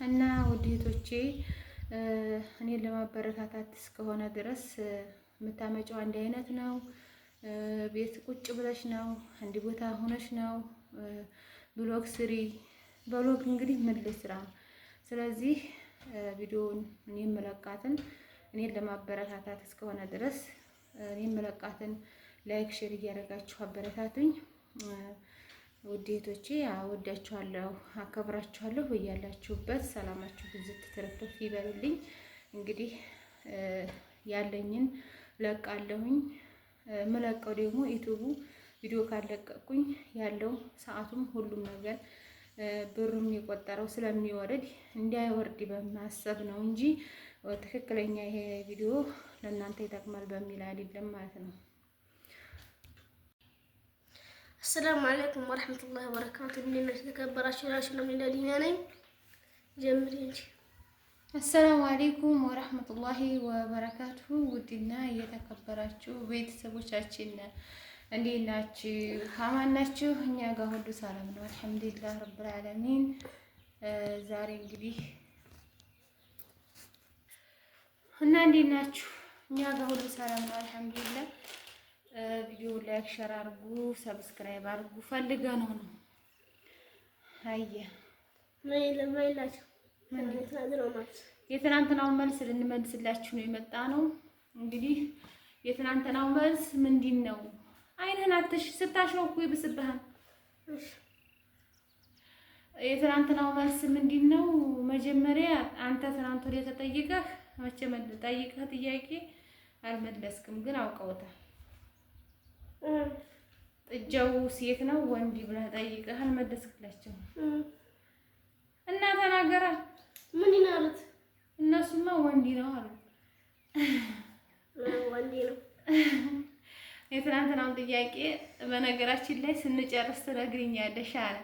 እና ውዴቶቼ እኔን ለማበረታታት እስከሆነ ድረስ የምታመጪው አንድ አይነት ነው። ቤት ቁጭ ብለሽ ነው፣ አንድ ቦታ ሆነሽ ነው። ብሎግ ስሪ። ብሎግ እንግዲህ ምን ልስራ? ስለዚህ ቪዲዮውን እኔ የምለቃትን እኔን ለማበረታታት እስከሆነ ድረስ እኔ የምለቃትን ላይክ ሼር እያደረጋችሁ አበረታቱኝ። ውዴቶቼ አወዳችኋለሁ፣ አከብራችኋለሁ። በያላችሁበት ሰላማችሁ ብዝት ትርፍርፍ ይበልልኝ። እንግዲህ ያለኝን ለቃለሁኝ። የምለቀው ደግሞ ዩቲዩቡ ቪዲዮ ካለቀቁኝ ያለው ሰዓቱም ሁሉም ነገር ብሩም የቆጠረው ስለሚወርድ እንዳይወርድ በማሰብ ነው እንጂ ትክክለኛ ይሄ ቪዲዮ ለእናንተ ይጠቅማል በሚል አይደለም ማለት ነው። አሰላሙ አለይኩም ወራህመቱላሂ ወበረካቱ። እንደምን ተከበራችሁ? ራሱ ነው ሚላዲና ነኝ። ጀምሪ እንጂ። አሰላሙ አለይኩም ወራህመቱላሂ ወበረካቱ። ውድና የተከበራችሁ ቤተሰቦቻችን እንዴት ናችሁ? አማን ናችሁ? እኛ ጋር ሁሉ ሰላም ነው አልሐምዱሊላህ ረብል ዓለሚን። ዛሬ እንግዲህ እና እንዴት ናችሁ? እኛ ጋር ሁሉ ሰላም ነው አልሐምዱሊላህ። ቪዲዮ ላይክ ሸር አድርጉ፣ ሰብስክራይብ አድርጉ። ፈልገን ነው አየ ለማይላችሁ የትናንትናውን መልስ ልንመልስላችሁ ነው የመጣ ነው። እንግዲህ የትናንትናው መልስ ምንድን ነው? አይንህን አትሽ ስታሸው እኮ ይብስብሃል። የትናንትናው መልስ ምንድን ነው? መጀመሪያ አንተ ትናንት ወዲያ ተጠይቀህ መቼም ጠይቀህ ጥያቄ አልመለስክም፣ ግን አውቀውታል። ጥጃው ሴት ነው ወንድ ብለህ ጠይቀህ አልመለስክላቸውም እና ተናገራ። ምን ይናሉት? እነሱማ ወንድ ነው አሉ። ወንድ ነው። የትናንትናውን ጥያቄ በነገራችን ላይ ስንጨርስ ትነግሪኛለሽ አለ።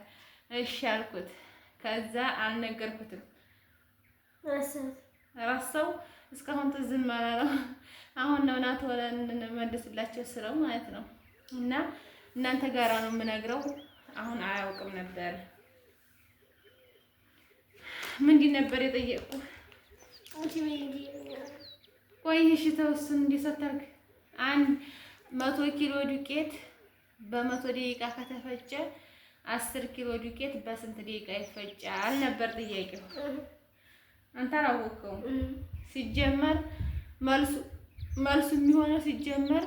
እሺ አልኩት። ከዛ አልነገርኩትም። ራስው እስካሁን ትዝም አላለው። አሁን ነው ናት ወለን እንመልስላቸው ስለው ማለት ነው። እና እናንተ ጋራ ነው የምነግረው። አሁን አያውቅም ነበር። ምንድን ነበር የጠየቁ? ቆይ እሺ ተወስን እንዲሰተርክ 100 ኪሎ ዱቄት በ100 ደቂቃ ከተፈጨ 10 ኪሎ ዱቄት በስንት ደቂቃ ይፈጫል ነበር ጥያቄው። አንተ አላወቅኸውም። ሲጀመር መልሱ የሚሆነው ሲጀመር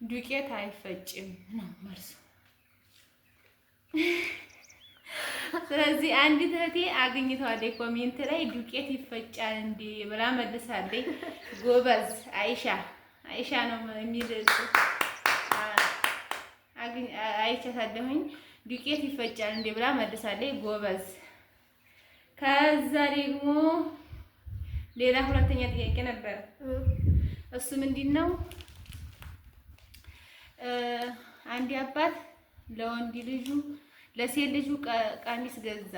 ዱቄት አይፈጭም ነው መልሱ። ስለዚህ አንዲት እህቴ አግኝተዋለች ኮሜንት ላይ ዱቄት ይፈጫል እንዴ ብላ መልሳለች። ጎበዝ አይሻ ነው የሚል አይቻታለሁኝ። ዱቄት ይፈጫል እንዴ ብላ መልሳለች። ጎበዝ። ከዛ ደግሞ ሌላ ሁለተኛ ጥያቄ ነበር። እሱ ምንድነው? አንድ አባት ለወንድ ልጁ ለሴት ልጁ ቀሚስ ገዛ፣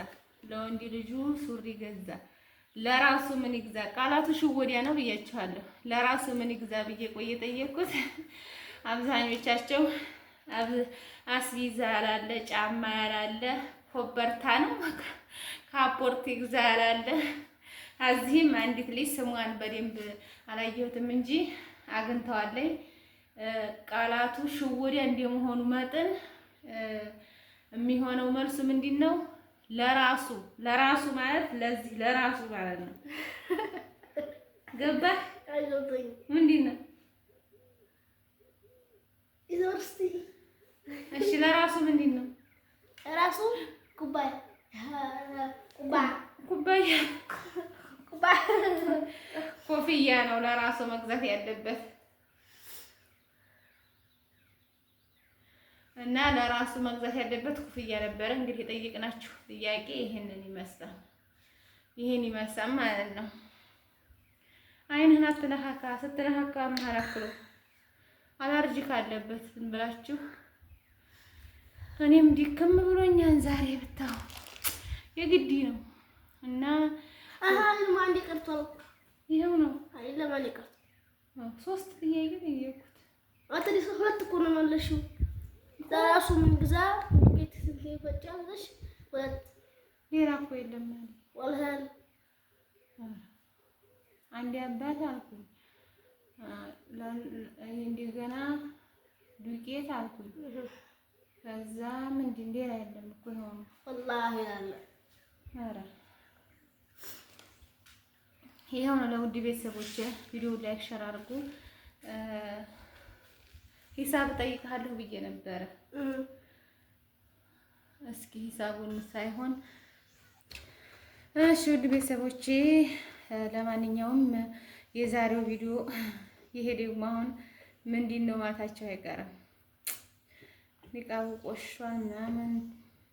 ለወንድ ልጁ ሱሪ ገዛ። ለራሱ ምን ይግዛ? ቃላቱ ሽወዲያ ነው ብያችኋለሁ። ለራሱ ምን ይግዛ ብዬ ቆየ ጠየቅኩት። አብዛኞቻቸው አስቢዛ ያላለ፣ ጫማ ያላለ፣ ኮበርታ ነው ካፖርት ይግዛ ያላለ። እዚህም አንዲት ልጅ ስሟን በደንብ አላየሁትም እንጂ አግኝተዋለኝ። ቃላቱ ሽወዲያ እንደመሆኑ መጠን የሚሆነው መልሱ ምንድን ነው? ለራሱ ማለት ለዚህ ለራሱ ማለት ነው። ገባህ? አይገባኝም። ምንድን ነው? እሺ ለራሱ ምንድን ነው? ራሱ ኩባያ ኮፍያ ነው ለራሱ መግዛት ያለበት እና ለራሱ መግዛት ያለበት ኮፍያ ነበረ። እንግዲህ የጠየቅናችሁ ጥያቄ ይሄንን ይመስላል። ይሄን ይመስላል ማለት ነው። አይንህን አትነካካ። ስትነካካ ማራክሎ አላርጂክ አለበት ዝም ብላችሁ። እኔም ዲክም ብሎኛል ዛሬ ብታው የግዲ ነው እና ማን ይቀርቷል? ይሄው ነው አይደለም ማን ይቀርቷል? 3 ጥያቄ ጠየቅኩት። አትሊስ 2 እኮ ነው መለሽው። ለራሱ ምን ግዛ ቤት ይፈጫልሽ? 2 ሌላ እኮ የለም። ወልህል አንዴ አባት አልኩኝ፣ እንደገና ዱቄት አልኩኝ። ከዛ ምንድን ሌላ የለም እኮ ይሆኑ ወላሂ ያለ ኧረ ይኸው ነው። ለውድ ቤተሰቦቼ ቪዲዮ ላይክ ሸር አድርጉ። ሂሳብ እጠይቅሃለሁ ብዬ ነበረ። እስኪ ሂሳቡን ሳይሆን እሺ ውድ ቤተሰቦቼ፣ ለማንኛውም የዛሬው ቪዲዮ ይሄ ደግሞ አሁን ምንድን ነው ማለታቸው አይቀርም። ሊቃው ቆሽሿል ምናምን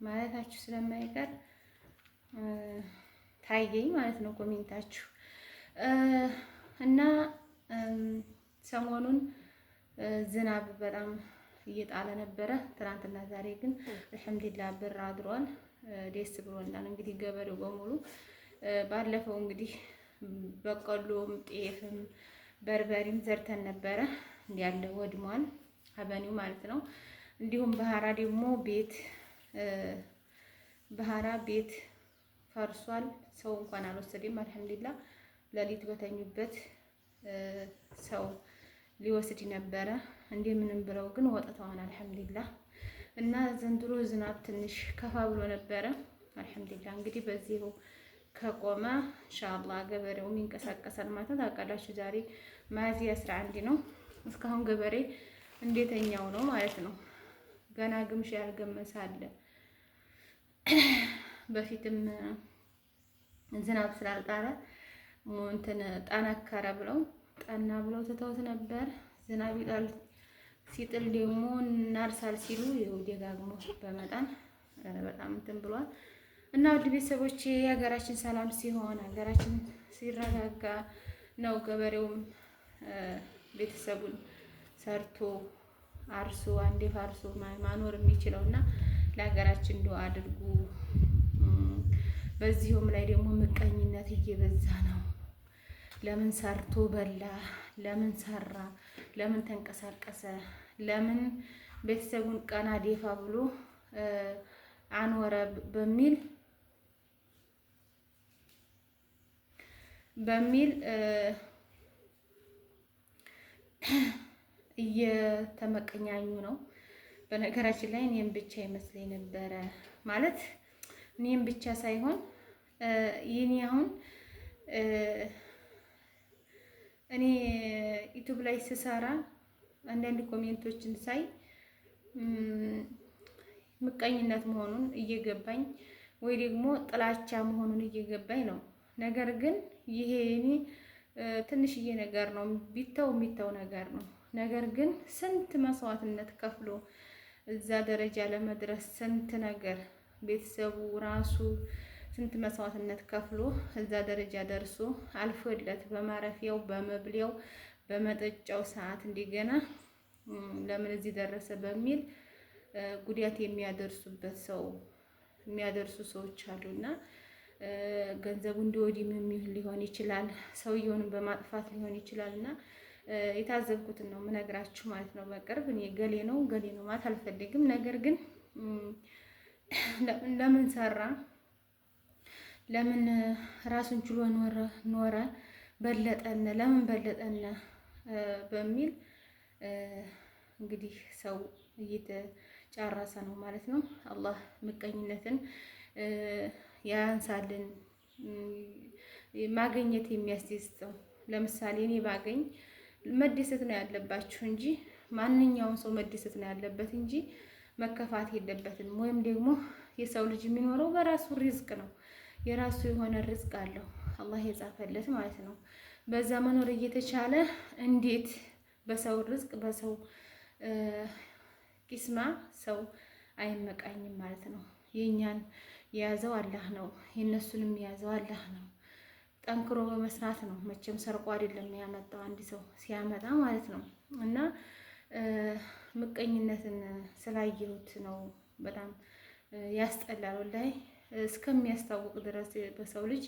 ማለታችሁ ስለማይቀር ታየኝ ማለት ነው ኮሜንታችሁ እና ሰሞኑን ዝናብ በጣም እየጣለ ነበረ። ትናንትና ዛሬ ግን አልሐምዱሊላህ ብር አድሯል። ደስ ብሎናል። እንግዲህ ገበሬው በሙሉ ባለፈው እንግዲህ በቆሎም ጤፍም በርበሬም ዘርተን ነበረ ያለ ወድሟል፣ አበኒው ማለት ነው። እንዲሁም ባህራ ደግሞ ቤት ፈርሷል። ሰው እንኳን አልወሰደም አልሐምዱሊላህ። ሌሊት በተኙበት ሰው ሊወስድ ነበረ እንደምንም ብለው ግን ወጥተዋል አልሐምዱሊላህ። እና ዘንድሮ ዝናብ ትንሽ ከፋ ብሎ ነበረ አልሐምዱሊላህ። እንግዲህ በዚሁ ከቆመ ኢንሻአላህ ገበሬውም ይንቀሳቀሳል ማለት ነው። ታውቃላችሁ ዛሬ ሚያዝያ 11 ነው። እስካሁን ገበሬ እንዴተኛው ነው ማለት ነው። ገና ግምሽ ያልገመሰ አለ። በፊትም ዝናብ ስላልጣለ እንትን ጠነከረ ብለው ጠና ብለው ትተውት ነበር። ዝናብ ይጣል ሲጥል ደግሞ እናርሳል ሲሉ ይኸው ደጋግሞ በመጣን በጣም እንትን ብሏል። እና ውድ ቤተሰቦቼ ሀገራችን ሰላም ሲሆን ሀገራችን ሲረጋጋ ነው ገበሬውም ቤተሰቡን ሰርቶ አርሶ አንዴ ፋርሶ ማኖር የሚችለው እና ለሀገራችን ዱአ አድርጉ። በዚሁም ላይ ደግሞ ምቀኝነት እየበዛ ነው። ለምን ሰርቶ በላ፣ ለምን ሰራ፣ ለምን ተንቀሳቀሰ፣ ለምን ቤተሰቡን ቀና ዴፋ ብሎ አኖረ በሚል እየተመቀኛኙ ነው። በነገራችን ላይ እኔም ብቻ ይመስለኝ ነበረ ማለት እኔም ብቻ ሳይሆን ይሄኔ አሁን እኔ ዩቲዩብ ላይ ስሰራ አንዳንድ ኮሜንቶችን ሳይ ምቀኝነት መሆኑን እየገባኝ ወይ ደግሞ ጥላቻ መሆኑን እየገባኝ ነው። ነገር ግን ይሄ እኔ ትንሽዬ ነገር ነው፣ የሚተው ነገር ነው። ነገር ግን ስንት መስዋዕትነት ከፍሎ እዛ ደረጃ ለመድረስ ስንት ነገር ቤተሰቡ ራሱ ስንት መስዋዕትነት ከፍሎ እዛ ደረጃ ደርሶ አልፎለት በማረፊያው በመብሊያው በመጠጫው ሰዓት እንደገና ለምን እዚህ ደረሰ በሚል ጉዳት የሚያደርሱ ሰዎች አሉና ገንዘቡ እንዲወዲም ሊሆን ይችላል፣ ሰውየውንም በማጥፋት ሊሆን ይችላልና የታዘብኩትን ነው የምነግራችሁ ማለት ነው። በቅርብ እኔ ገሌ ነው ማለት አልፈልግም። ነገር ግን ለምን ሰራ፣ ለምን ራሱን ችሎ ኖረ፣ ለምን በለጠን በሚል እንግዲህ ሰው እየተጫረሰ ነው ማለት ነው። አላህ ምቀኝነትን ያንሳልን። ማግኘት የሚያስደስተው ለምሳሌ እኔ ባገኝ መደሰት ነው ያለባችሁ እንጂ ማንኛውም ሰው መደሰት ነው ያለበት እንጂ መከፋት የለበትም። ወይም ደግሞ የሰው ልጅ የሚኖረው በራሱ ሪዝቅ ነው። የራሱ የሆነ ሪዝቅ አለው አላህ የጻፈለት ማለት ነው። በዛ መኖር እየተቻለ እንዴት በሰው ሪዝቅ በሰው ቂስማ ሰው አይመቃኝም ማለት ነው። የኛን የያዘው አላህ ነው፣ የነሱንም የያዘው አላህ ነው። ጠንክሮ በመስራት ነው። መቼም ሰርቆ አይደለም ያመጣው አንድ ሰው ሲያመጣ ማለት ነው። እና ምቀኝነትን ስላየሁት ነው በጣም ያስጠላል። ላይ እስከሚያስታውቅ ድረስ በሰው ልጅ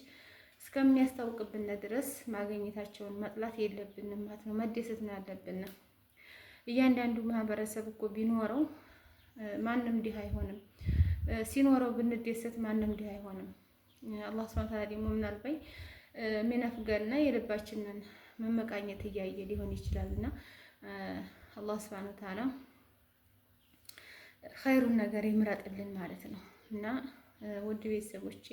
እስከሚያስታውቅብን ድረስ ማግኘታቸውን መጥላት የለብንም ማለት ነው። መደሰት ነው ያለብን። እያንዳንዱ ማህበረሰብ እኮ ቢኖረው ማንም ድሃ አይሆንም። ሲኖረው ብንደሰት ማንም ድሃ አይሆንም። አላህ ሱብሓነሁ ወተዓላ ደግሞ ምናልባት ሚነፍገና የልባችንን መመቃኘት እያየ ሊሆን ይችላልና አላህ ሱብሓነሁ ወተዓላ ኸይሩን ነገር ይምረጥልን ማለት ነው። እና ውድ ቤተሰቦቼ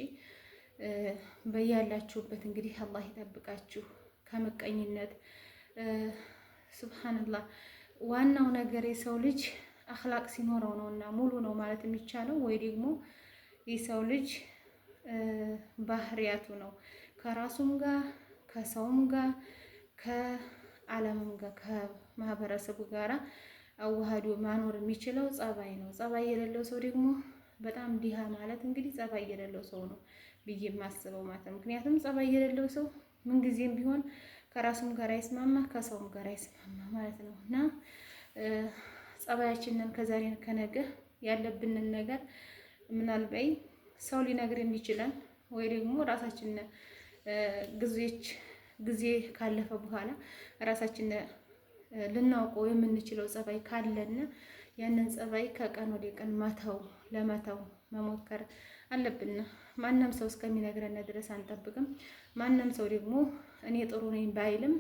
በያላችሁበት እንግዲህ አላህ ይጠብቃችሁ ከምቀኝነት። ሱብሃንአላህ ዋናው ነገር የሰው ልጅ አኽላቅ ሲኖረው ነው እና ሙሉ ነው ማለት የሚቻለው ወይ ደግሞ የሰው ልጅ ባህሪያቱ ነው ከራሱም ጋር ከሰውም ጋር ከዓለምም ጋር ከማህበረሰቡ ጋራ አዋህዶ ማኖር የሚችለው ጸባይ ነው። ጸባይ የሌለው ሰው ደግሞ በጣም ዲሃ ማለት እንግዲህ ጸባይ የሌለው ሰው ነው ብዬ የማስበው ማለት ነው። ምክንያቱም ጸባይ የሌለው ሰው ምንጊዜም ቢሆን ከራሱም ጋር አይስማማ ከሰውም ጋር አይስማማ ማለት ነው እና ጸባያችንን ከዛሬ ከነገ ያለብንን ነገር ምናልባት ሰው ሊነግረን ይችላል ወይ ደግሞ ራሳችን ጊዜ ካለፈ በኋላ ራሳችን ልናውቀው የምንችለው ጸባይ ካለን ያንን ጸባይ ከቀን ወደ ቀን ለመተው መሞከር አለብን። ማንም ሰው እስከሚነግረን ድረስ አንጠብቅም። ማንም ሰው ደግሞ እኔ ጥሩ ነኝ ባይልም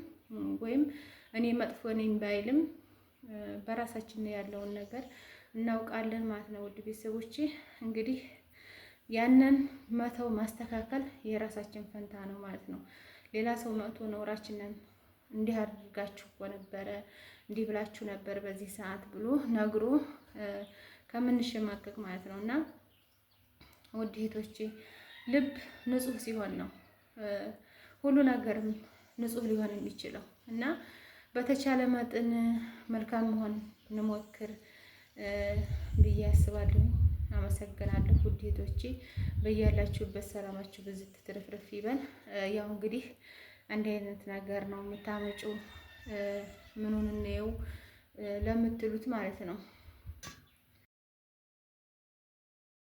ወይም እኔ መጥፎ ነኝ ባይልም በራሳችን ያለውን ነገር እናውቃለን ማለት ነው። ውድ ቤተሰቦቼ እንግዲህ ያንን መተው ማስተካከል የራሳችን ፈንታ ነው ማለት ነው። ሌላ ሰው መጥቶ ነውራችንን እንዲህ አድርጋችሁ እኮ ነበረ እንዲህ ብላችሁ ነበር በዚህ ሰዓት ብሎ ነግሮ ከምንሸማቀቅ ማለት ነው እና ውድ እህቶቼ ልብ ንጹህ ሲሆን ነው ሁሉ ነገርም ንጹህ ሊሆን የሚችለው እና በተቻለ መጠን መልካም መሆን እንሞክር ብዬ አስባለሁ። አመሰግናለሁ ውድ እህቶቼ፣ በያላችሁበት ሰላማችሁ ብዝት ትርፍርፍ ይበል። ያው እንግዲህ አንድ አይነት ነገር ነው የምታመጪው ምኑን እንየው ለምትሉት ማለት ነው።